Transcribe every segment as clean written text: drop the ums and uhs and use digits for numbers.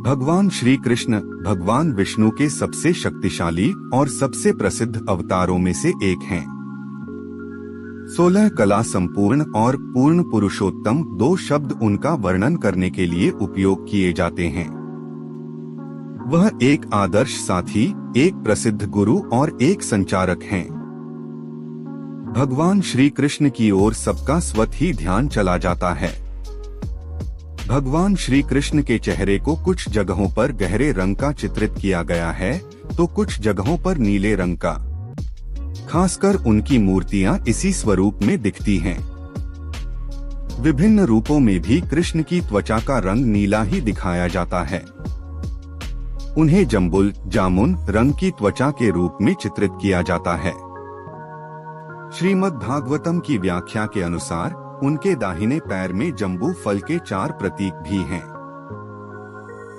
भगवान श्री कृष्ण भगवान विष्णु के सबसे शक्तिशाली और सबसे प्रसिद्ध अवतारों में से एक हैं। 16 कला संपूर्ण और पूर्ण पुरुषोत्तम 2 शब्द उनका वर्णन करने के लिए उपयोग किए जाते हैं। वह एक आदर्श साथी, एक प्रसिद्ध गुरु और एक संचारक हैं। भगवान श्री कृष्ण की ओर सबका स्वतः ही ध्यान चला जाता है। भगवान श्री कृष्ण के चेहरे को कुछ जगहों पर गहरे रंग का चित्रित किया गया है तो कुछ जगहों पर नीले रंग का। खासकर उनकी मूर्तियां इसी स्वरूप में दिखती हैं। विभिन्न रूपों में भी कृष्ण की त्वचा का रंग नीला ही दिखाया जाता है। उन्हें जम्बुल जामुन रंग की त्वचा के रूप में चित्रित किया जाता है। श्रीमद् भागवतम की व्याख्या के अनुसार उनके दाहिने पैर में जम्बू फल के 4 प्रतीक भी हैं।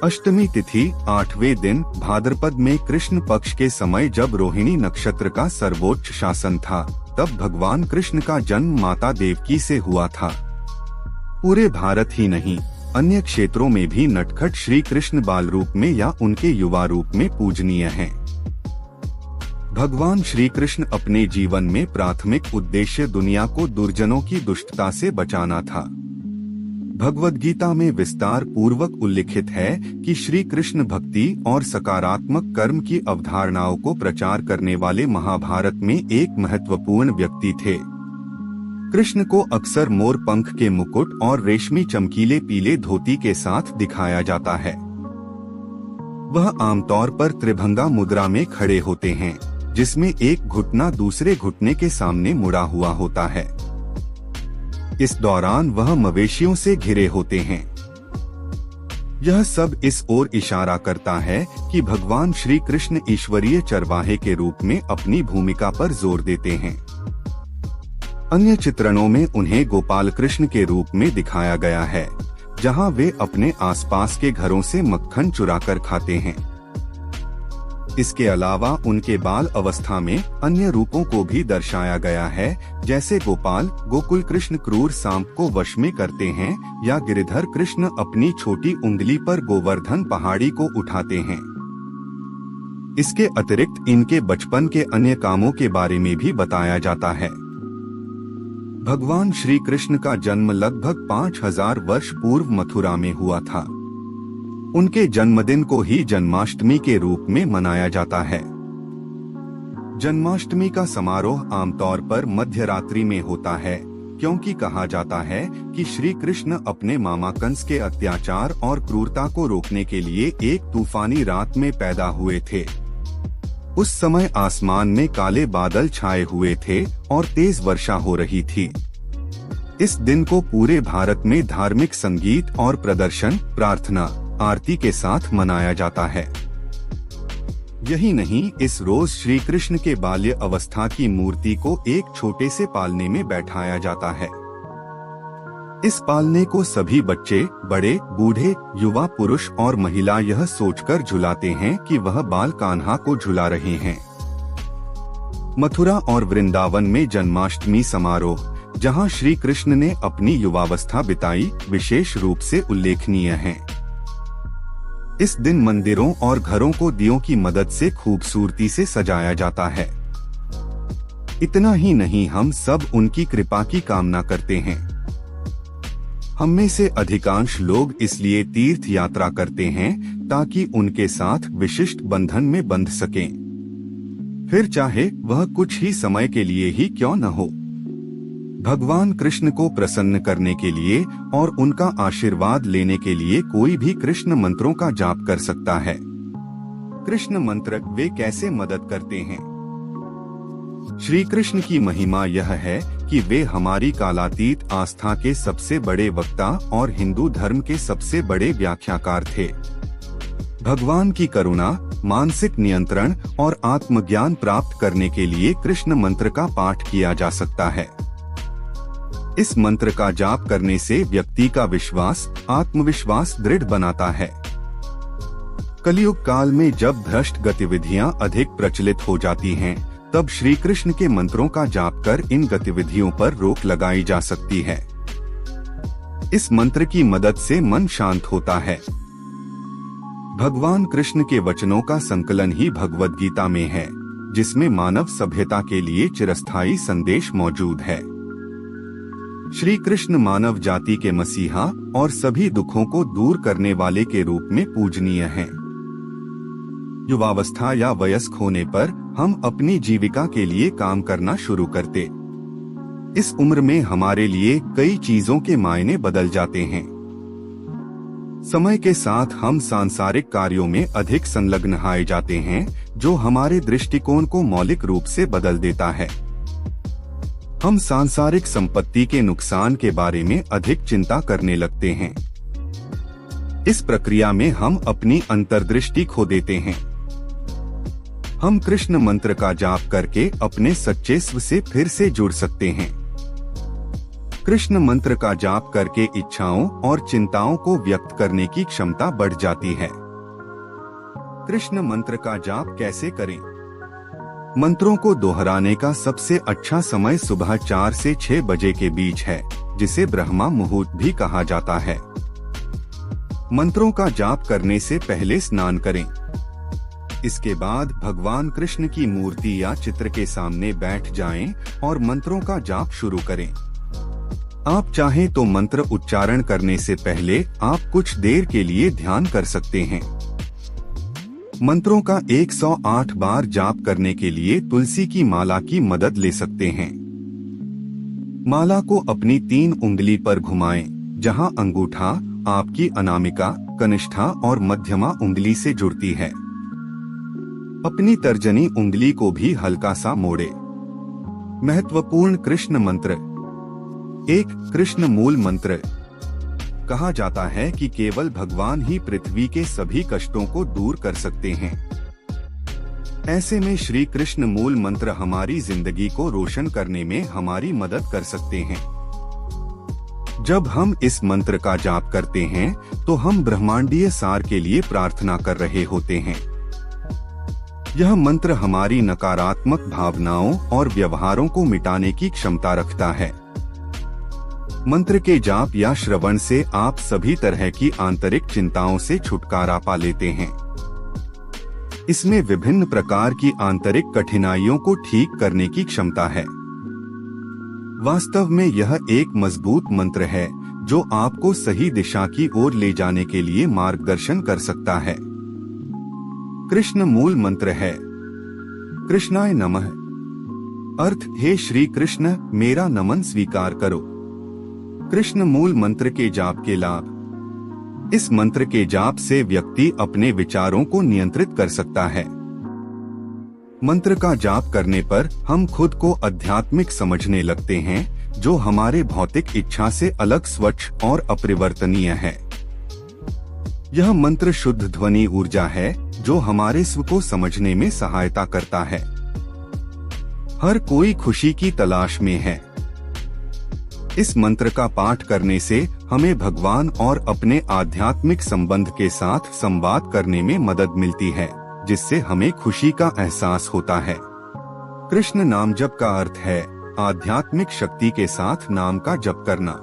अष्टमी तिथि 8वें दिन भाद्रपद में कृष्ण पक्ष के समय जब रोहिणी नक्षत्र का सर्वोच्च शासन था, तब भगवान कृष्ण का जन्म माता देवकी से हुआ था। पूरे भारत ही नहीं, अन्य क्षेत्रों में भी नटखट श्री कृष्ण बाल रूप में या उनके युवा रूप में पूजनीय हैं। भगवान श्री कृष्ण अपने जीवन में प्राथमिक उद्देश्य दुनिया को दुर्जनों की दुष्टता से बचाना था। भगवद गीता में विस्तार पूर्वक उल्लिखित है कि श्री कृष्ण भक्ति और सकारात्मक कर्म की अवधारणाओं को प्रचार करने वाले महाभारत में एक महत्वपूर्ण व्यक्ति थे। कृष्ण को अक्सर मोर पंख के मुकुट और रेशमी चमकीले पीले धोती के साथ दिखाया जाता है। वह आमतौर पर त्रिभंगा मुद्रा में खड़े होते हैं, जिसमें एक घुटना दूसरे घुटने के सामने मुड़ा हुआ होता है। इस दौरान वह मवेशियों से घिरे होते हैं। यह सब इस ओर इशारा करता है कि भगवान श्री कृष्ण ईश्वरीय चरवाहे के रूप में अपनी भूमिका पर जोर देते हैं। अन्य चित्रणों में उन्हें गोपाल कृष्ण के रूप में दिखाया गया है, जहां वे अपने आसपास के घरों से मक्खन चुराकर खाते हैं। इसके अलावा उनके बाल अवस्था में अन्य रूपों को भी दर्शाया गया है, जैसे गोपाल गोकुल कृष्ण क्रूर सांप को वश में करते हैं या गिरिधर कृष्ण अपनी छोटी उंगली पर गोवर्धन पहाड़ी को उठाते हैं। इसके अतिरिक्त इनके बचपन के अन्य कामों के बारे में भी बताया जाता है। भगवान श्री कृष्ण का जन्म लगभग 5000 वर्ष पूर्व मथुरा में हुआ था। उनके जन्मदिन को ही जन्माष्टमी के रूप में मनाया जाता है। जन्माष्टमी का समारोह आमतौर पर मध्य रात्रि में होता है, क्योंकि कहा जाता है कि श्री कृष्ण अपने मामा कंस के अत्याचार और क्रूरता को रोकने के लिए एक तूफानी रात में पैदा हुए थे। उस समय आसमान में काले बादल छाए हुए थे और तेज वर्षा हो रही थी। इस दिन को पूरे भारत में धार्मिक संगीत और प्रदर्शन, प्रार्थना, आरती के साथ मनाया जाता है। यही नहीं, इस रोज श्री कृष्ण के बाल्य अवस्था की मूर्ति को एक छोटे से पालने में बैठाया जाता है। इस पालने को सभी बच्चे, बड़े, बूढ़े, युवा, पुरुष और महिला यह सोचकर झुलाते हैं कि वह बाल कान्हा को झुला रहे हैं। मथुरा और वृंदावन में जन्माष्टमी समारोह, जहां श्री कृष्ण ने अपनी युवावस्था बिताई, विशेष रूप से उल्लेखनीय है। इस दिन मंदिरों और घरों को दियों की मदद से खूबसूरती से सजाया जाता है। इतना ही नहीं, हम सब उनकी कृपा की कामना करते हैं। हम में से अधिकांश लोग इसलिए तीर्थ यात्रा करते हैं ताकि उनके साथ विशिष्ट बंधन में बंध सकें, फिर चाहे वह कुछ ही समय के लिए ही क्यों न हो। भगवान कृष्ण को प्रसन्न करने के लिए और उनका आशीर्वाद लेने के लिए कोई भी कृष्ण मंत्रों का जाप कर सकता है। कृष्ण मंत्र वे कैसे मदद करते हैं? श्री कृष्ण की महिमा यह है कि वे हमारी कालातीत आस्था के सबसे बड़े वक्ता और हिंदू धर्म के सबसे बड़े व्याख्याकार थे। भगवान की करुणा, मानसिक नियंत्रण और आत्मज्ञान प्राप्त करने के लिए कृष्ण मंत्र का पाठ किया जा सकता है। इस मंत्र का जाप करने से व्यक्ति का विश्वास, आत्मविश्वास दृढ़ बनाता है। कलियुग काल में जब भ्रष्ट गतिविधियां अधिक प्रचलित हो जाती हैं, तब श्री कृष्ण के मंत्रों का जाप कर इन गतिविधियों पर रोक लगाई जा सकती है। इस मंत्र की मदद से मन शांत होता है। भगवान कृष्ण के वचनों का संकलन ही भगवद गीता में है, जिसमें मानव सभ्यता के लिए चिरस्थायी संदेश मौजूद है। श्री कृष्ण मानव जाति के मसीहा और सभी दुखों को दूर करने वाले के रूप में पूजनीय हैं। युवावस्था या वयस्क होने पर हम अपनी जीविका के लिए काम करना शुरू करते। इस उम्र में हमारे लिए कई चीजों के मायने बदल जाते हैं। समय के साथ हम सांसारिक कार्यों में अधिक संलग्न हो जाते हैं, जो हमारे दृष्टिकोण को मौलिक रूप से बदल देता है। हम सांसारिक संपत्ति के नुकसान के बारे में अधिक चिंता करने लगते हैं। इस प्रक्रिया में हम अपनी अंतर्दृष्टि खो देते हैं। हम कृष्ण मंत्र का जाप करके अपने सच्चे स्व से फिर से जुड़ सकते हैं। कृष्ण मंत्र का जाप करके इच्छाओं और चिंताओं को व्यक्त करने की क्षमता बढ़ जाती है। कृष्ण मंत्र का जाप कैसे करें? मंत्रों को दोहराने का सबसे अच्छा समय सुबह 4 से 6 बजे के बीच है, जिसे ब्रह्मा मुहूर्त भी कहा जाता है। मंत्रों का जाप करने से पहले स्नान करें। इसके बाद भगवान कृष्ण की मूर्ति या चित्र के सामने बैठ जाएं और मंत्रों का जाप शुरू करें। आप चाहें तो मंत्र उच्चारण करने से पहले आप कुछ देर के लिए ध्यान कर सकते हैं। मंत्रों का 108 बार जाप करने के लिए तुलसी की माला की मदद ले सकते हैं। माला को अपनी 3 उंगली पर घुमाएं, जहां अंगूठा आपकी अनामिका, कनिष्ठा और मध्यमा उंगली से जुड़ती है। अपनी तर्जनी उंगली को भी हल्का सा मोड़े। महत्वपूर्ण कृष्ण मंत्र। 1. कृष्ण मूल मंत्र। कहा जाता है कि केवल भगवान ही पृथ्वी के सभी कष्टों को दूर कर सकते हैं। ऐसे में श्री कृष्ण मूल मंत्र हमारी जिंदगी को रोशन करने में हमारी मदद कर सकते हैं। जब हम इस मंत्र का जाप करते हैं तो हम ब्रह्मांडीय सार के लिए प्रार्थना कर रहे होते हैं। यह मंत्र हमारी नकारात्मक भावनाओं और व्यवहारों को मिटाने की क्षमता रखता है। मंत्र के जाप या श्रवण से आप सभी तरह की आंतरिक चिंताओं से छुटकारा पा लेते हैं। इसमें विभिन्न प्रकार की आंतरिक कठिनाइयों को ठीक करने की क्षमता है। वास्तव में यह एक मजबूत मंत्र है जो आपको सही दिशा की ओर ले जाने के लिए मार्गदर्शन कर सकता है। कृष्ण मूल मंत्र है। कृष्णाय नमः। अर्थ: हे श्री कृष्ण, मेरा नमन स्वीकार करो। कृष्ण मूल मंत्र के जाप के लाभ। इस मंत्र के जाप से व्यक्ति अपने विचारों को नियंत्रित कर सकता है। मंत्र का जाप करने पर हम खुद को आध्यात्मिक समझने लगते हैं, जो हमारे भौतिक इच्छा से अलग, स्वच्छ और अपरिवर्तनीय है। यह मंत्र शुद्ध ध्वनि ऊर्जा है जो हमारे स्व को समझने में सहायता करता है। हर कोई खुशी की तलाश में है। इस मंत्र का पाठ करने से हमें भगवान और अपने आध्यात्मिक संबंध के साथ संवाद करने में मदद मिलती है, जिससे हमें खुशी का एहसास होता है। कृष्ण नाम जप का अर्थ है आध्यात्मिक शक्ति के साथ नाम का जप करना।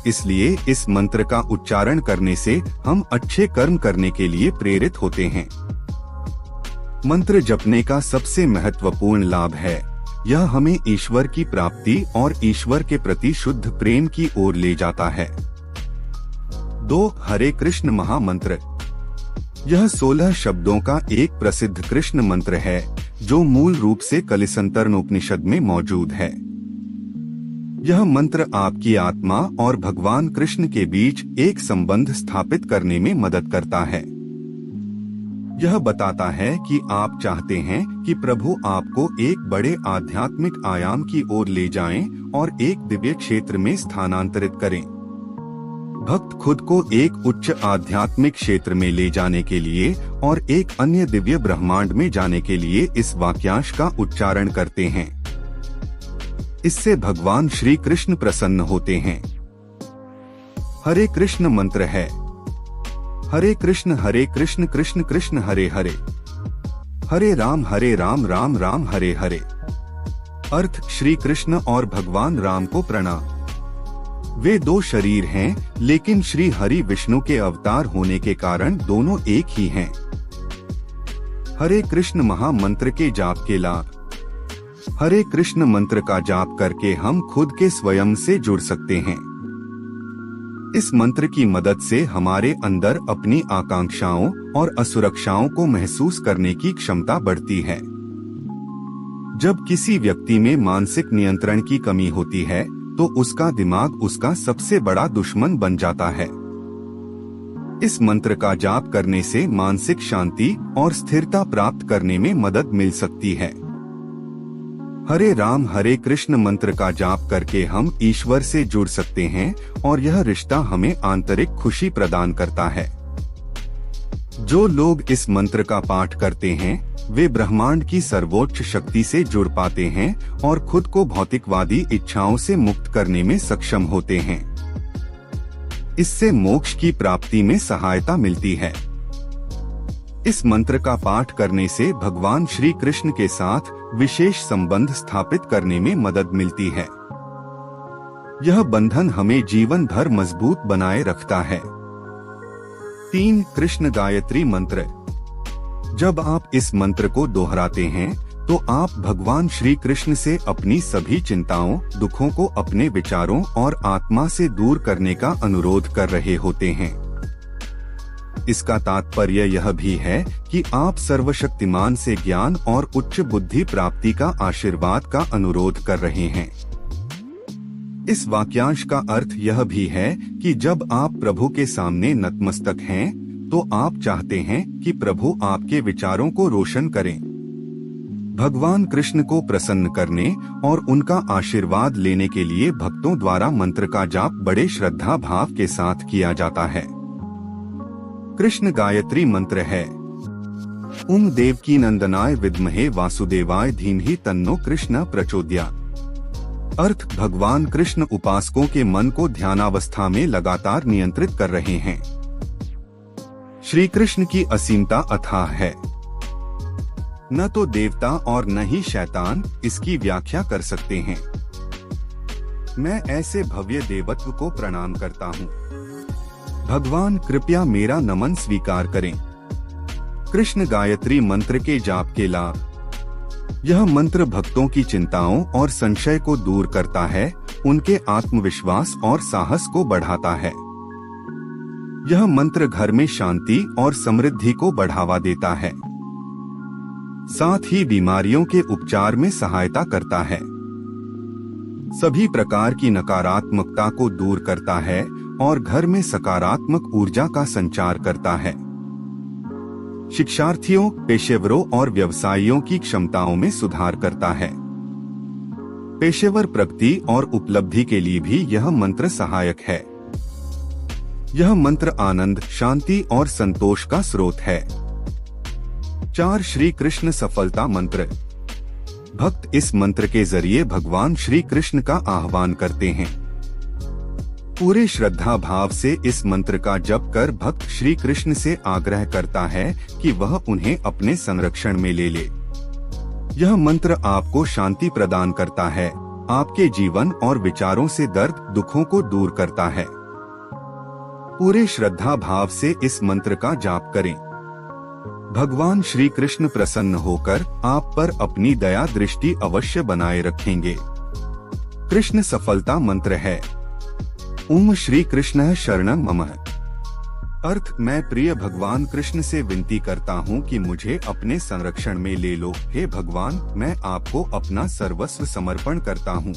इसलिए इस मंत्र का उच्चारण करने से हम अच्छे कर्म करने के लिए प्रेरित होते हैं। मंत्र जपने का सबसे महत्वपूर्ण लाभ है, यह हमें ईश्वर की प्राप्ति और ईश्वर के प्रति शुद्ध प्रेम की ओर ले जाता है। 2. हरे कृष्ण महामंत्र। यह 16 शब्दों का एक प्रसिद्ध कृष्ण मंत्र है जो मूल रूप से कलिसंतरण उपनिषद में मौजूद है। यह मंत्र आपकी आत्मा और भगवान कृष्ण के बीच एक संबंध स्थापित करने में मदद करता है। यह बताता है कि आप चाहते हैं कि प्रभु आपको एक बड़े आध्यात्मिक आयाम की ओर ले जाएं और एक दिव्य क्षेत्र में स्थानांतरित करें। भक्त खुद को एक उच्च आध्यात्मिक क्षेत्र में ले जाने के लिए और एक अन्य दिव्य ब्रह्मांड में जाने के लिए इस वाक्यांश का उच्चारण करते हैं। इससे भगवान श्री कृष्ण प्रसन्न होते हैं। हरे कृष्ण मंत्र है। हरे कृष्ण कृष्ण कृष्ण हरे हरे, हरे राम राम राम हरे हरे। अर्थ: श्री कृष्ण और भगवान राम को प्रणाम। वे दो शरीर हैं, लेकिन श्री हरि विष्णु के अवतार होने के कारण दोनों एक ही हैं। हरे कृष्ण महामंत्र के जाप के लाभ। हरे कृष्ण मंत्र का जाप करके हम खुद के स्वयं से जुड़ सकते हैं। इस मंत्र की मदद से हमारे अंदर अपनी आकांक्षाओं और असुरक्षाओं को महसूस करने की क्षमता बढ़ती है। जब किसी व्यक्ति में मानसिक नियंत्रण की कमी होती है तो उसका दिमाग उसका सबसे बड़ा दुश्मन बन जाता है। इस मंत्र का जाप करने से मानसिक शांति और स्थिरता प्राप्त करने में मदद मिल सकती है। हरे राम हरे कृष्ण मंत्र का जाप करके हम ईश्वर से जुड़ सकते हैं और यह रिश्ता हमें आंतरिक खुशी प्रदान करता है। जो लोग इस मंत्र का पाठ करते हैं वे ब्रह्मांड की सर्वोच्च शक्ति से जुड़ पाते हैं और खुद को भौतिकवादी इच्छाओं से मुक्त करने में सक्षम होते हैं। इससे मोक्ष की प्राप्ति में सहायता मिलती है। इस मंत्र का पाठ करने से भगवान श्री कृष्ण के साथ विशेष संबंध स्थापित करने में मदद मिलती है। यह बंधन हमें जीवन भर मजबूत बनाए रखता है। 3 कृष्ण गायत्री मंत्र। जब आप इस मंत्र को दोहराते हैं तो आप भगवान श्री कृष्ण से अपनी सभी चिंताओं, दुखों को अपने विचारों और आत्मा से दूर करने का अनुरोध कर रहे होते हैं। इसका तात्पर्य यह भी है कि आप सर्वशक्तिमान से ज्ञान और उच्च बुद्धि प्राप्ति का आशीर्वाद का अनुरोध कर रहे हैं। इस वाक्यांश का अर्थ यह भी है कि जब आप प्रभु के सामने नतमस्तक हैं, तो आप चाहते हैं कि प्रभु आपके विचारों को रोशन करें। भगवान कृष्ण को प्रसन्न करने और उनका आशीर्वाद लेने के लिए भक्तों द्वारा मंत्र का जाप बड़े श्रद्धा भाव के साथ किया जाता है। कृष्ण गायत्री मंत्र है। ओम देवकी नंदनाय विद्महे वासुदेवाय धीमहि तन्नो कृष्ण प्रचोदयात्। अर्थ भगवान कृष्ण उपासकों के मन को ध्यानावस्था में लगातार नियंत्रित कर रहे हैं। श्री कृष्ण की असीमता अथाह है। न तो देवता और न ही शैतान इसकी व्याख्या कर सकते हैं। मैं ऐसे भव्य देवत्व को प्रणाम करता हूँ। भगवान कृपया मेरा नमन स्वीकार करें। कृष्ण गायत्री मंत्र के जाप के लाभ। यह मंत्र भक्तों की चिंताओं और संशय को दूर करता है, उनके आत्मविश्वास और साहस को बढ़ाता है। यह मंत्र घर में शांति और समृद्धि को बढ़ावा देता है। साथ ही बीमारियों के उपचार में सहायता करता है। सभी प्रकार की नकारात्मकता को दूर करता है और घर में सकारात्मक ऊर्जा का संचार करता है। शिक्षार्थियों, पेशेवरों और व्यवसायियों की क्षमताओं में सुधार करता है। पेशेवर प्रगति और उपलब्धि के लिए भी यह मंत्र सहायक है। यह मंत्र आनंद, शांति और संतोष का स्रोत है। 4 श्री कृष्ण सफलता मंत्र। भक्त इस मंत्र के जरिए भगवान श्री कृष्ण का आह्वान करते हैं। पूरे श्रद्धा भाव से इस मंत्र का जप कर भक्त श्री कृष्ण से आग्रह करता है कि वह उन्हें अपने संरक्षण में ले ले। यह मंत्र आपको शांति प्रदान करता है, आपके जीवन और विचारों से दर्द, दुखों को दूर करता है। पूरे श्रद्धा भाव से इस मंत्र का जाप करें। भगवान श्री कृष्ण प्रसन्न होकर आप पर अपनी दया दृष्टि अवश्य बनाए रखेंगे। कृष्ण सफलता मंत्र है। ओम श्री कृष्ण शरणं मम। अर्थ मैं प्रिय भगवान कृष्ण से विनती करता हूँ कि मुझे अपने संरक्षण में ले लो। हे भगवान, मैं आपको अपना सर्वस्व समर्पण करता हूँ।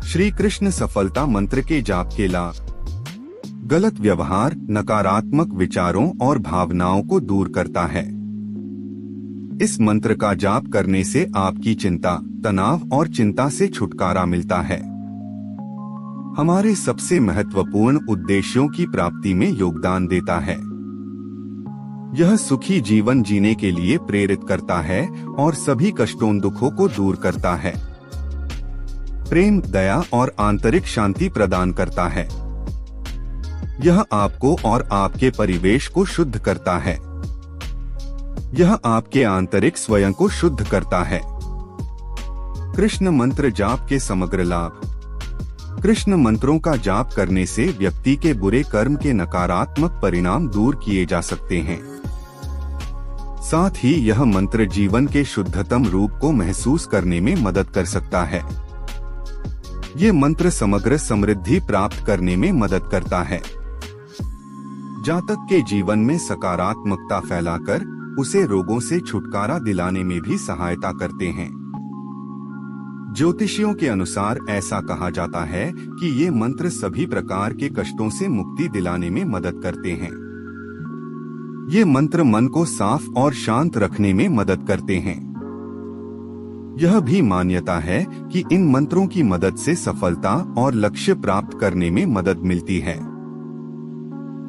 श्री कृष्ण सफलता मंत्र के जाप के लाभ। गलत व्यवहार, नकारात्मक विचारों और भावनाओं को दूर करता है। इस मंत्र का जाप करने से आपकी चिंता, तनाव और चिंता से छुटकारा मिलता है। हमारे सबसे महत्वपूर्ण उद्देश्यों की प्राप्ति में योगदान देता है। यह सुखी जीवन जीने के लिए प्रेरित करता है और सभी कष्टों, दुखों को दूर करता है। प्रेम, दया और आंतरिक शांति प्रदान करता है। यह आपको और आपके परिवेश को शुद्ध करता है। यह आपके आंतरिक स्वयं को शुद्ध करता है। कृष्ण मंत्र जाप के समग्र लाभ। कृष्ण मंत्रों का जाप करने से व्यक्ति के बुरे कर्म के नकारात्मक परिणाम दूर किए जा सकते हैं। साथ ही यह मंत्र जीवन के शुद्धतम रूप को महसूस करने में मदद कर सकता है। ये मंत्र समग्र समृद्धि प्राप्त करने में मदद करता है। जातक के जीवन में सकारात्मकता फैलाकर उसे रोगों से छुटकारा दिलाने में भी सहायता करते हैं। ज्योतिषियों के अनुसार ऐसा कहा जाता है कि ये मंत्र सभी प्रकार के कष्टों से मुक्ति दिलाने में मदद करते हैं। ये मंत्र मन को साफ और शांत रखने में मदद करते हैं। यह भी मान्यता है कि इन मंत्रों की मदद से सफलता और लक्ष्य प्राप्त करने में मदद मिलती है।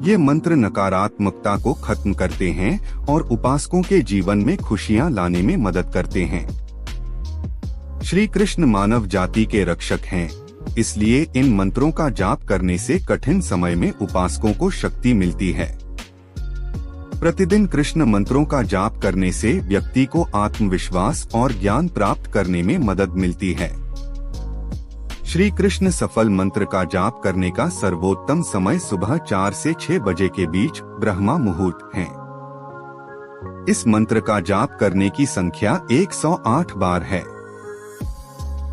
ये मंत्र नकारात्मकता को खत्म करते हैं और उपासकों के जीवन में खुशियां लाने में मदद करते हैं। श्री कृष्ण मानव जाति के रक्षक हैं, इसलिए इन मंत्रों का जाप करने से कठिन समय में उपासकों को शक्ति मिलती है। प्रतिदिन कृष्ण मंत्रों का जाप करने से व्यक्ति को आत्मविश्वास और ज्ञान प्राप्त करने में मदद मिलती है। श्री कृष्ण सफल मंत्र का जाप करने का सर्वोत्तम समय सुबह 4 से 6 बजे के बीच ब्रह्मा मुहूर्त है। इस मंत्र का जाप करने की संख्या 108 बार है।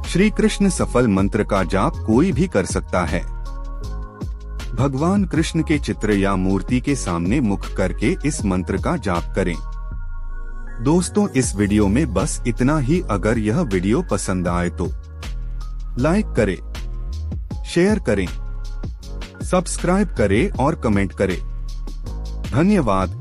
श्री कृष्ण सफल मंत्र का जाप कोई भी कर सकता है। भगवान कृष्ण के चित्र या मूर्ति के सामने मुख करके इस मंत्र का जाप करें। दोस्तों, इस वीडियो में बस इतना ही। अगर यह वीडियो पसंद आए तो लाइक करें, शेयर करें, सब्सक्राइब करें और कमेंट करें। धन्यवाद।